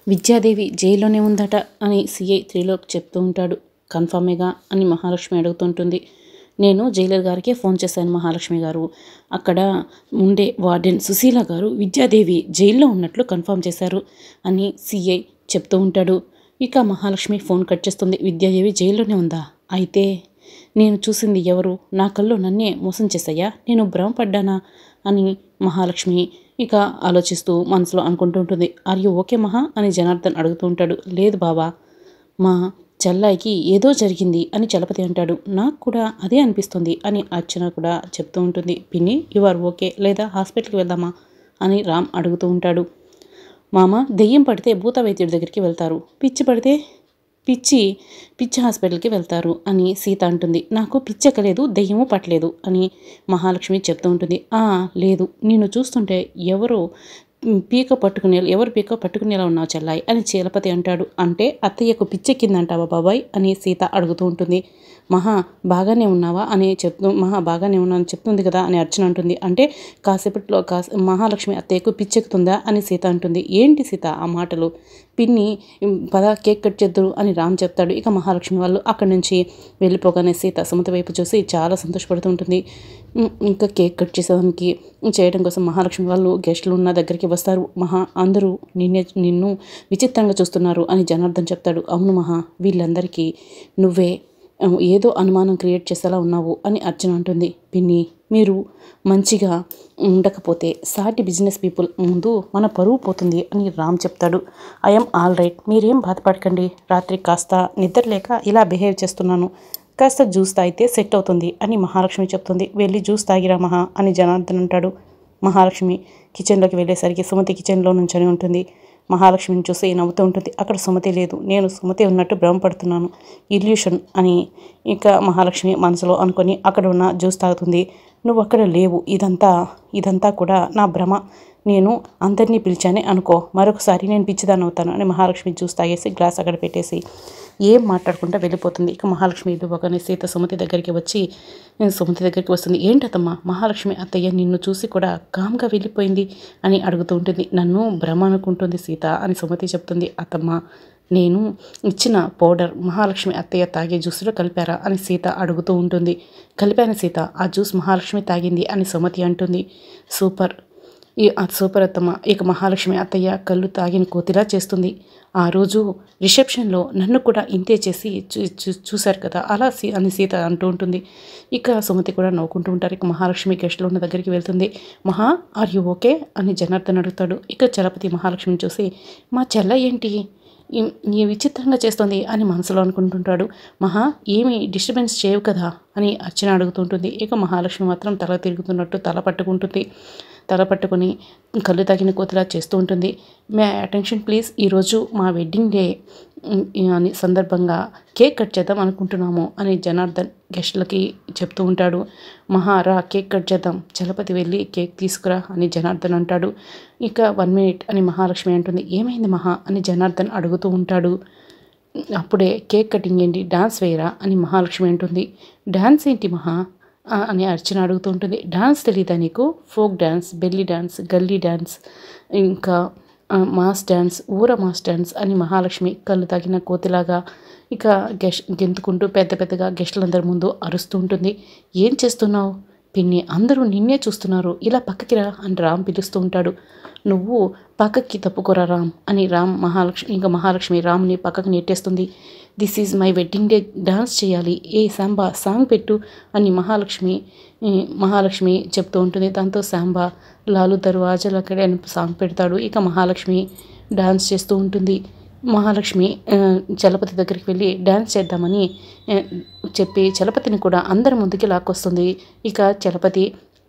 విద్యాదేవి జైల్లోనే ఉందట అని సిఐ త్రిలోక్ చెప్తూ ఉంటాడు. కన్ఫర్మేగా అని మహాలక్ష్మి అడుగుతుంటుంది. నేను జైలర్ గారికే ఫోన్ చేశాను మహాలక్ష్మి గారు. అక్కడ ఉండే వార్డెన్ సుశీల గారు విద్యాదేవి జైల్లో ఉన్నట్లు కన్ఫర్మ్ చేశారు అని సిఐ చెప్తూ ఉంటాడు. ఇక మహాలక్ష్మి ఫోన్ కట్ చేస్తుంది. విద్యాదేవి జైల్లోనే ఉందా? అయితే నేను చూసింది ఎవరు? నా కళ్ళు నన్నే మోసం చేశాయా? నేను భ్రమపడ్డానా అని మహాలక్ష్మి ఇక ఆలోచిస్తూ మనసులో అనుకుంటూ ఉంటుంది. ఆర్ యూ ఓకే మహా అని జనార్దన్ అడుగుతూ ఉంటాడు. లేదు బావా, మా చెల్లాయికి ఏదో జరిగింది అని చలపతి అంటాడు. నాకు కూడా అదే అనిపిస్తుంది అని అర్చన కూడా చెప్తూ ఉంటుంది. పిన్ని యు ఆర్ ఓకే, లేదా హాస్పిటల్కి వెళ్దామా అని రామ్ అడుగుతూ ఉంటాడు. మామ, దెయ్యం పడితే భూత వైద్యుడి దగ్గరికి వెళ్తారు, పిచ్చి పడితే పిచ్చి హాస్పిటల్కి వెళ్తారు అని సీత అంటుంది. నాకు పిచ్చెక్కలేదు, దెయ్యము పట్టలేదు అని మహాలక్ష్మి చెప్తూ ఉంటుంది. లేదు, నిన్ను చూస్తుంటే ఎవరు పీక పట్టుకునేలా ఉన్నావు చెల్లాయి అని చలపతి అంటాడు. అంటే అత్తయ్యకు పిచ్చెక్కిందంటావా బాబాయ్ అని సీత అడుగుతూ ఉంటుంది. మహా బాగానే ఉన్నావా అని మహా బాగానే ఉన్నాను చెప్తుంది కదా అని అర్చన అంటుంది. అంటే కాసేపట్లో మహాలక్ష్మి అత్తయ్యకు పిచ్చెక్కుతుందా అని సీత అంటుంది. ఏంటి సీత ఆ మాటలు? పిన్ని పద కేక్ కట్ చేద్దురు అని రామ్ చెప్తాడు. ఇక మహాలక్ష్మి వాళ్ళు అక్కడి నుంచి వెళ్ళిపోగానే సీత సుమతి వైపు చూసి చాలా సంతోషపడుతూ ఉంటుంది. ఇంకా కేక్ కట్ చేయడం కోసం మహాలక్ష్మి వాళ్ళు గెస్టులు ఉన్న దగ్గరికి వస్తారు. అందరూ నిన్ను విచిత్రంగా చూస్తున్నారు అని జనార్దన్ చెప్తాడు. అవును మహా, వీళ్ళందరికీ నువ్వే ఏదో అనుమానం క్రియేట్ చేసేలా ఉన్నావు అని అర్చన అంటుంది. పిన్ని, మీరు మంచిగా ఉండకపోతే సాటి బిజినెస్ పీపుల్ ముందు మన పరువు పోతుంది అని రామ్ చెప్తాడు. ఐఎమ్ ఆల్ రైట్, మీరేం బాధపడకండి. రాత్రి కాస్త నిద్ర లేక ఇలా బిహేవ్ చేస్తున్నాను. కాస్త జ్యూస్ తాగితే సెట్ అవుతుంది అని మహాలక్ష్మి చెప్తుంది. వెళ్ళి జ్యూస్ తాగిరా మహా అని జనార్దన్ అంటాడు. మహాలక్ష్మి కిచెన్లోకి వెళ్ళేసరికి సుమతి కిచెన్లో నుంచొని ఉంటుంది. మహాలక్ష్మిని చూసి నవ్వుతూ ఉంటుంది. అక్కడ సుమతి లేదు, నేను సుమతి ఉన్నట్టు భ్రమపడుతున్నాను, ఇల్యూషన్ అని ఇక మహాలక్ష్మి మనసులో అనుకొని అక్కడ ఉన్న జ్యూస్ తాగుతుంది. నువ్వు అక్కడ లేవు, ఇదంతా కూడా నా భ్రమ, నేను అందరినీ పిలిచానే అనుకో, మరొకసారి నేను పిచ్చిదాన్ని అవుతాను అని మహాలక్ష్మి జ్యూస్ తాగేసి గ్లాస్ అక్కడ పెట్టేసి ఏం మాట్లాడకుండా వెళ్ళిపోతుంది. ఇక మహాలక్ష్మి ఇవ్వగానే సీత సుమతి దగ్గరికి వస్తుంది. ఏంటత్తమ్మా, మహాలక్ష్మి అత్తయ్య నిన్ను చూసి కూడా కామ్గా వెళ్ళిపోయింది అని అడుగుతూ ఉంటుంది. నన్ను భ్రమ అనుకుంటుంది సీత అని సుమతి చెప్తుంది. అత్తమ్మ, నేను ఇచ్చిన పౌడర్ మహాలక్ష్మి అత్తయ్య తాగే జ్యూస్లో కలిపారా అని సీత అడుగుతూ ఉంటుంది. కలిపాను సీత, ఆ జ్యూస్ మహాలక్ష్మి తాగింది అని సుమతి అంటుంది. సూపర్ అత్తమ్మ. ఇక మహాలక్ష్మి అత్తయ్య కళ్ళు తాగిన కోతిలా చేస్తుంది. ఆ రోజు రిసెప్షన్లో నన్ను కూడా ఇంతే చేసి చూశారు కదా అలా అని సీత అంటూ ఉంటుంది. ఇక సుమతి కూడా నవ్వుకుంటూ ఉంటారు. ఇక మహాలక్ష్మి గెస్ట్లో ఉన్న దగ్గరికి వెళ్తుంది. మహా, ఆర్ యూ ఓకే అని జనార్దన్ అడుగుతాడు. ఇక చలపతి మహాలక్ష్మిని చూసి మా చెల్ల ఏంటి ఈ విచిత్రంగా చేస్తుంది అని మనసులో అనుకుంటుంటాడు. మహా, ఏమి డిస్టర్బెన్స్ చేయవు కదా అని అర్చన అడుగుతుంటుంది. ఇక మహాలక్ష్మి మాత్రం తల తిరుగుతున్నట్టు తల పట్టుకుని కళ్ళు తాగిన కోతిలా చేస్తూ ఉంటుంది. మే అటెన్షన్ ప్లీజ్, ఈరోజు మా వెడ్డింగ్ డే అని సందర్భంగా కేక్ కట్ చేద్దాం అనుకుంటున్నాము అని జనార్దన్ గెస్టులకి చెప్తూ ఉంటాడు. మహా, రా కేక్ కట్ చేద్దాం, చలపతి వెళ్ళి కేక్ తీసుకురా అని జనార్దన్ అంటాడు. ఇక 1 minute అని మహాలక్ష్మి అంటుంది. ఏమైంది మహా అని జనార్దన్ అడుగుతూ ఉంటాడు. అప్పుడే కేక్ కటింగ్ ఏంటి, డాన్స్ వేయరా అని మహాలక్ష్మి అంటుంది. డాన్స్ ఏంటి మహా అని అర్చన అడుగుతూ ఉంటుంది. డాన్స్ తెలీదా నీకు? ఫోక్ డాన్స్, బెల్లీ డాన్స్, గల్లీ డాన్స్, ఇంకా మాస్ డాన్స్, మాస్ డాన్స్ అని మహాలక్ష్మి కళ్ళు తాగిన కోతిలాగా ఇక గెంతుకుంటూ పెద్దగా గెస్టులందరి ముందు అరుస్తూ ఉంటుంది. ఏం చేస్తున్నావు పిన్ని, అందరూ నిన్నే చూస్తున్నారు, ఇలా పక్కకి రా అని రామ్ పిలుస్తూ ఉంటాడు. నువ్వు పక్కకి తప్పుకోరా రామ్ అని మహాలక్ష్మి రామ్ని పక్కకి నెట్టేస్తుంది. This is my wedding day, dance చేయాలి, శాంబా సాంగ్ పెట్టు అని మహాలక్ష్మి చెప్తూ ఉంటుంది. దాంతో శాంబా లాలు దర్వాజలక్కడే అని సాంగ్ పెడతాడు. ఇక మహాలక్ష్మి డాన్స్ చేస్తూ ఉంటుంది. మహాలక్ష్మి చలపతి దగ్గరికి వెళ్ళి డ్యాన్స్ చేద్దామని చెప్పి చలపతిని కూడా అందరి ముందుకి లాక్కొస్తుంది. ఇక చలపతి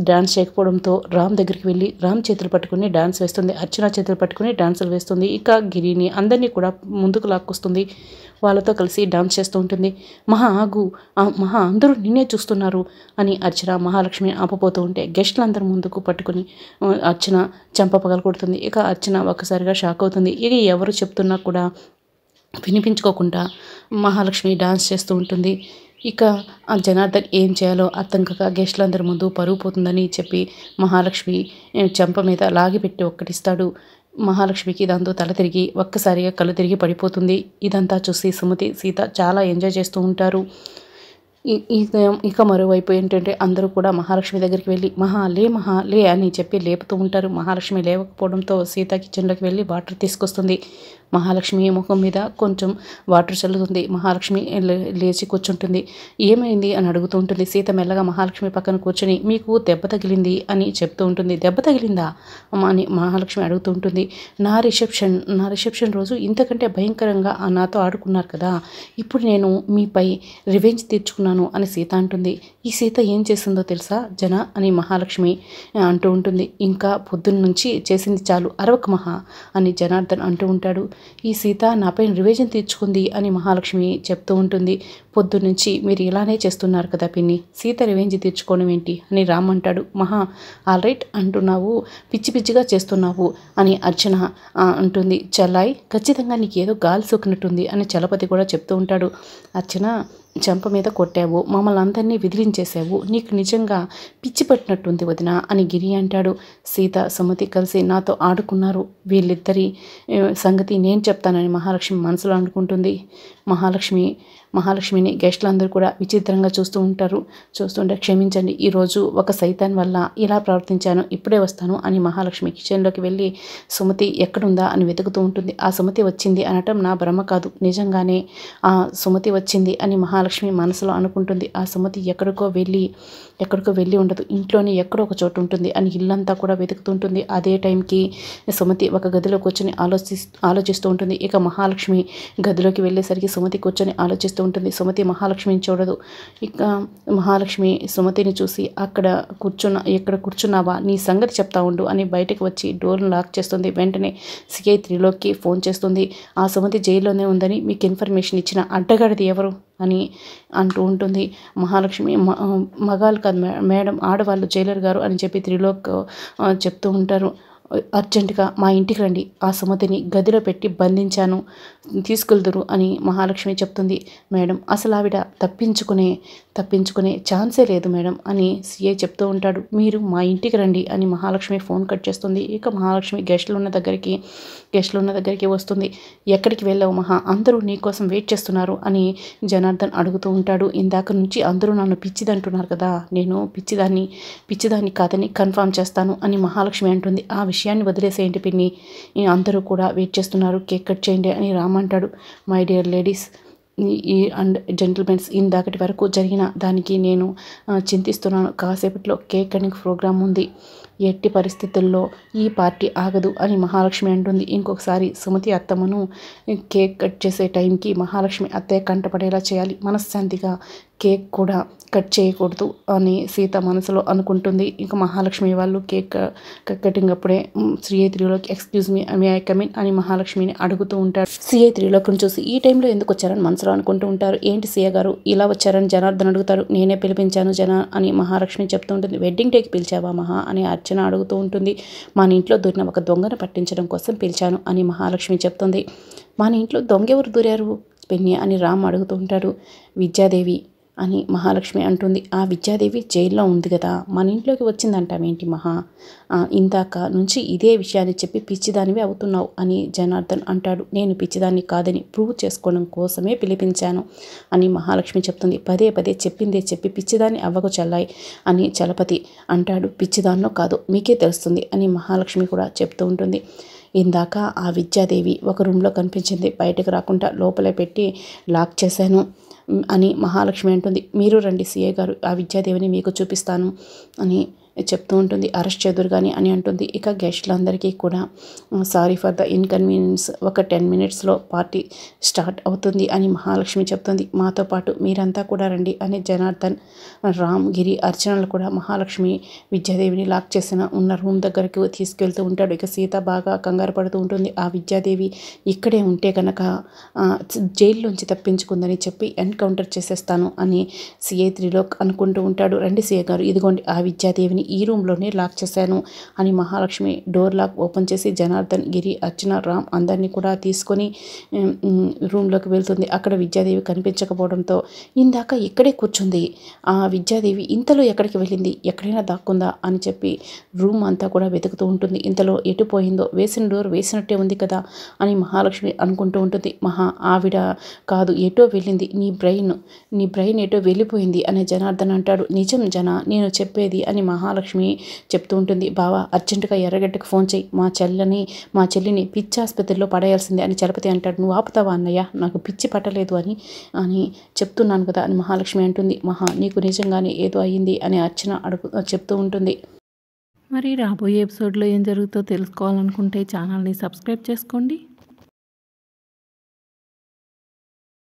డాన్స్ చేయకపోవడంతో రామ్ దగ్గరికి వెళ్ళి రామ్ చేతులు పట్టుకుని డాన్స్ వేస్తుంది. అర్చన చేతులు పట్టుకుని డాన్సులు వేస్తుంది. ఇక గిరిని అందరినీ కూడా ముందుకు లాక్కొస్తుంది. వాళ్ళతో కలిసి డాన్స్ చేస్తూ ఉంటుంది. మహా ఆగు, మహా అందరూ నిన్నే చూస్తున్నారు అని అర్చన మహాలక్ష్మిని ఆపపోతూ ఉంటే గెస్టులందరూ ముందుకు పట్టుకుని అర్చన చెంప పగలు కొడుతుంది. ఇక అర్చన ఒక్కసారిగా షాక్ అవుతుంది. ఇక ఎవరు చెప్తున్నా కూడా వినిపించుకోకుండా మహాలక్ష్మి డాన్స్ చేస్తూ ఉంటుంది. ఇక ఆ జనార్దన్ ఏం చేయాలో అర్థం కాక గెస్టులందరి ముందు పరువు పోతుందని చెప్పి మహాలక్ష్మి చెంప మీద లాగిపెట్టి ఒక్కటిస్తాడు. మహాలక్ష్మికి దాంతో తల తిరిగి ఒక్కసారిగా కళ్ళు తిరిగి పడిపోతుంది. ఇదంతా చూసి సుమతి, సీత చాలా ఎంజాయ్ చేస్తూ ఉంటారు. ఇక మరోవైపు ఏంటంటే అందరూ కూడా మహాలక్ష్మి దగ్గరికి వెళ్ళి మహా లే అని చెప్పి లేపుతూ ఉంటారు. మహాలక్ష్మి లేవకపోవడంతో సీత కిచెన్లోకి వెళ్ళి వాటర్ తీసుకొస్తుంది. మహాలక్ష్మి ముఖం మీద కొంచెం వాటర్ చల్లుతుంది. మహాలక్ష్మి లేచి కూర్చుంటుంది. ఏమైంది అని అడుగుతూ ఉంటుంది. సీత మెల్లగా మహాలక్ష్మి పక్కన కూర్చొని మీకు దెబ్బ తగిలింది అని చెప్తూ ఉంటుంది. దెబ్బ తగిలిందా అమ్మ అని మహాలక్ష్మి అడుగుతూ ఉంటుంది. నా రిసెప్షన్ రోజు ఇంతకంటే భయంకరంగా నాతో ఆడుకున్నారు కదా, ఇప్పుడు నేను మీపై రివెంజ్ తీర్చుకున్నాను అని సీత అంటుంది. ఈ సీత ఏం చేసిందో తెలుసా జన అని మహాలక్ష్మి అంటూ ఉంటుంది. ఇంకా పొద్దున్న నుంచి చేసింది చాలు, అరవక మహా అని జనార్దన్ అంటూ ఉంటాడు. ఈ సీత నాపై రివెంజ్ తీర్చుకుంది అని మహాలక్ష్మి చెప్తూ ఉంటుంది. పొద్దున్నుంచి మీరు ఇలానే చేస్తున్నారు కదా పిన్ని, సీత రివెంజ్ తీర్చుకోవడం ఏంటి అని రామ్ అంటాడు. ఆల్ రైట్ అంటున్నావు, పిచ్చి పిచ్చిగా చేస్తున్నావు అని అర్చన అంటుంది. చలాయ్ ఖచ్చితంగా నీకు ఏదో గాలి సోకినట్టుంది అని చలపతి కూడా చెప్తూ ఉంటాడు. అర్చన చెంప మీద కొట్టావు, మమ్మల్ని అందరినీ విదిలించేసావు, నీకు నిజంగా పిచ్చి పట్టినట్టుంది వదిన అని గిరి అంటాడు. సీత సుమతి కలిసి నాతో ఆడుకున్నారు, వీళ్ళిద్దరి సంగతి నేను చెప్తానని మహాలక్ష్మి మనసులో అనుకుంటుంది. మహాలక్ష్మిని గెస్టులందరూ కూడా విచిత్రంగా చూస్తుంటే క్షమించండి, ఈరోజు ఒక సైతాన్ వల్ల ఇలా ప్రవర్తించాను, ఇప్పుడే వస్తాను అని మహాలక్ష్మి కిచెన్లోకి వెళ్ళి సుమతి ఎక్కడుందా అని వెతుకుతూ ఉంటుంది. ఆ సుమతి వచ్చింది అనటం నా భ్రమ కాదు, నిజంగానే ఆ సుమతి వచ్చింది అని మహాలక్ష్మి మనసులో అనుకుంటుంది. ఆ సుమతి ఎక్కడికో వెళ్ళి ఉండదు, ఇంట్లోనే ఎక్కడో ఒక చోటు ఉంటుంది అని ఇల్లంతా కూడా వెతుకుతుంటుంది. అదే టైంకి సుమతి ఒక గదిలో కూర్చొని ఆలోచిస్తూ ఉంటుంది. ఇక మహాలక్ష్మి గదిలోకి వెళ్ళేసరికి సుమతి కూర్చొని ఆలోచిస్తూ ఉంటుంది. సుమతి మహాలక్ష్మిని చూడదు. ఇక మహాలక్ష్మి సుమతిని చూసి ఎక్కడ కూర్చున్నావా, నీ సంగతి చెప్తా ఉండు అని బయటకు వచ్చి డోర్ను లాక్ చేస్తుంది. వెంటనే సిఐ త్రిలోక్కి ఫోన్ చేస్తుంది. ఆ సుమతి జైల్లోనే ఉందని మీకు ఇన్ఫర్మేషన్ ఇచ్చిన అడ్డగాడిది ఎవరు అని అంటూ ఉంటుంది. మహాలక్ష్మి మగాళ్ళు కాదు మేడం, ఆడవాళ్ళు జైలర్ గారు అని చెప్పి త్రిలోక్ చెప్తూ ఉంటారు. అర్జెంటుగా మా ఇంటికి రండి, ఆ సుమతిని గదిలో పెట్టి బంధించాను, తీసుకెళ్దురు అని మహాలక్ష్మి చెప్తుంది. మేడం అసలు ఆవిడ తప్పించుకునే ఛాన్సే లేదు మేడం అని సిఐ చెప్తూ ఉంటాడు. మీరు మా ఇంటికి రండి అని మహాలక్ష్మి ఫోన్ కట్ చేస్తుంది. ఇక మహాలక్ష్మి గెస్టులు ఉన్న దగ్గరికి వస్తుంది. ఎక్కడికి వెళ్ళావు మహా, అందరూ నీకోసం వెయిట్ చేస్తున్నారు అని జనార్దన్ అడుగుతూ ఉంటాడు. ఇందాక నుంచి అందరూ నన్ను పిచ్చిదంటున్నారు కదా, నేను పిచ్చిదాన్ని కాదని కన్ఫర్మ్ చేస్తాను అని మహాలక్ష్మి అంటుంది. ఆ విషయాన్ని వదిలేసేయండి పిన్ని, అందరూ కూడా వెయిట్ చేస్తున్నారు, కేక్ కట్ చేయండి అని రామ్ అంటాడు. My dear ladies and gentlemen's, ఇందాకటి వరకు జరిగిన దానికి నేను చింతిస్తున్నాను. కాసేపట్లో కేక్ కటింగ్ ప్రోగ్రాం ఉంది, ఎట్టి పరిస్థితుల్లో ఈ పార్టీ ఆగదు అని మహాలక్ష్మి అంటుంది. ఇంకొకసారి సుమతి అత్తమ్మను కేక్ కట్ చేసే టైంకి మహాలక్ష్మి అత్తయ్య కంటపడేలా చేయాలి, మనశ్శాంతిగా కేక్ కూడా కట్ చేయకూడదు అని సీత మనసులో అనుకుంటుంది. ఇంకా మహాలక్ష్మి వాళ్ళు కేక్ కటింగ్ అప్పుడే CI Trilok excuse me I come in అని మహాలక్ష్మిని అడుగుతూ ఉంటాడు. సిఐ త్రిలోక్ని చూసి ఈ టైంలో ఎందుకు వచ్చారని మనసులో అనుకుంటూ ఉంటారు. ఏంటి సిఐ గారు ఇలా వచ్చారని జనార్దన్ అడుగుతారు. నేనే పిలిపించాను జన అని మహాలక్ష్మి చెప్తూ ఉంటుంది. వెడ్డింగ్ డేకి పిలిచావా మహా అని అర్చన అడుగుతూ ఉంటుంది. మన ఇంట్లో దూరిన ఒక దొంగను పట్టించడం కోసం పిలిచాను అని మహాలక్ష్మి చెప్తుంది. మన ఇంట్లో దొంగ ఎవరు దూరారు పిన్ని అని రామ్ అడుగుతూ ఉంటాడు. విద్యాదేవి అని మహాలక్ష్మి అంటుంది. ఆ విద్యాదేవి జైల్లో ఉంది కదా, మన ఇంట్లోకి వచ్చిందంటావేంటి మహా, ఇందాక నుంచి ఇదే విషయాన్ని చెప్పి పిచ్చిదానివి అవుతున్నావు అని జనార్దన్ అంటాడు. నేను పిచ్చిదాన్ని కాదని ప్రూవ్ చేసుకోవడం కోసమే పిలిపించాను అని మహాలక్ష్మి చెప్తుంది. పదే చెప్పిందే చెప్పి పిచ్చిదాన్ని అవ్వకు చల్లాయి అని చలపతి అంటాడు. పిచ్చిదాన్నో కాదో మీకే తెలుస్తుంది అని మహాలక్ష్మి కూడా చెప్తూ ఉంటుంది. ఇందాక ఆ విద్యాదేవి ఒక రూమ్లో కనిపించింది, బయటకు రాకుండా లోపలే పెట్టి లాక్ చేశాను అని మహాలక్ష్మి అంటుంది. మీరు రండి సిఐ గారు, ఆ విద్యాదేవిని మీకు చూపిస్తాను అని చెప్తూ ఉంటుంది. అరెస్ట్ చేదురు కానీ అని అంటుంది. ఇక గెస్టులందరికీ కూడా సారీ ఫర్ ద ఇన్కన్వీనియన్స్, ఒక 10 minutesలో పార్టీ స్టార్ట్ అవుతుంది అని మహాలక్ష్మి చెప్తుంది. మాతో పాటు మీరంతా కూడా రండి అని జనార్దన్, రామ్, గిరి, అర్చనలు కూడా మహాలక్ష్మి విద్యాదేవిని లాక్ చేసిన ఉన్న రూమ్ దగ్గరకు తీసుకెళ్తూ ఉంటాడు. ఇక సీత బాగా కంగారు పడుతూ ఉంటుంది. ఆ విద్యాదేవి ఇక్కడే ఉంటే కనుక జైల్లోంచి తప్పించుకుందని చెప్పి ఎన్కౌంటర్ చేసేస్తాను అని సిఐ త్రిలోక్ అనుకుంటూ ఉంటాడు. రండి సిఐ గారు, ఇదిగోండి ఆ విద్యాదేవిని దాన్ని ఈ రూమ్లోనే లాక్ చేశాను అని మహాలక్ష్మి డోర్ లాక్ ఓపెన్ చేసి జనార్దన్, గిరి, అర్చన, రామ్ అందరినీ కూడా తీసుకొని రూమ్లోకి వెళ్తుంది. అక్కడ విద్యాదేవి కనిపించకపోవడంతో ఇందాక ఇక్కడే కూర్చుంది ఆ విద్యాదేవి ఇంతలో ఎక్కడికి వెళ్ళింది, ఎక్కడైనా దాక్కుందా అని చెప్పి రూమ్ అంతా కూడా వెతుకుతూ ఉంటుంది. ఇంతలో ఎటు పోయిందో, వేసిన డోర్ వేసినట్టే ఉంది కదా అని మహాలక్ష్మి అనుకుంటూ ఉంటుంది. ఆవిడ కాదు, ఎటో వెళ్ళింది, నీ బ్రెయిన్ ఎటో వెళ్ళిపోయింది అని జనార్దన్ అంటాడు. నిజం జన, నేను చెప్పేది అని మహాలక్ష్మి చెప్తూ ఉంటుంది. బావా, అర్జెంటుగా ఎర్రగడ్డకు ఫోన్ చేయి, మా చెల్లిని పిచ్చి ఆసుపత్రిలో పడేయాల్సిందే అని చలపతి అంటాడు. నువ్వు ఆపుతావా అన్నయ్య, నాకు పిచ్చి పట్టలేదు అని చెప్తున్నాను కదా అని మహాలక్ష్మి అంటుంది. నీకు నిజంగానే ఏదో అయ్యింది అని అర్చన చెప్తూ ఉంటుంది. మరి రాబోయే ఎపిసోడ్లో ఏం జరుగుతుందో తెలుసుకోవాలనుకుంటే ఛానల్ని సబ్స్క్రైబ్ చేసుకోండి.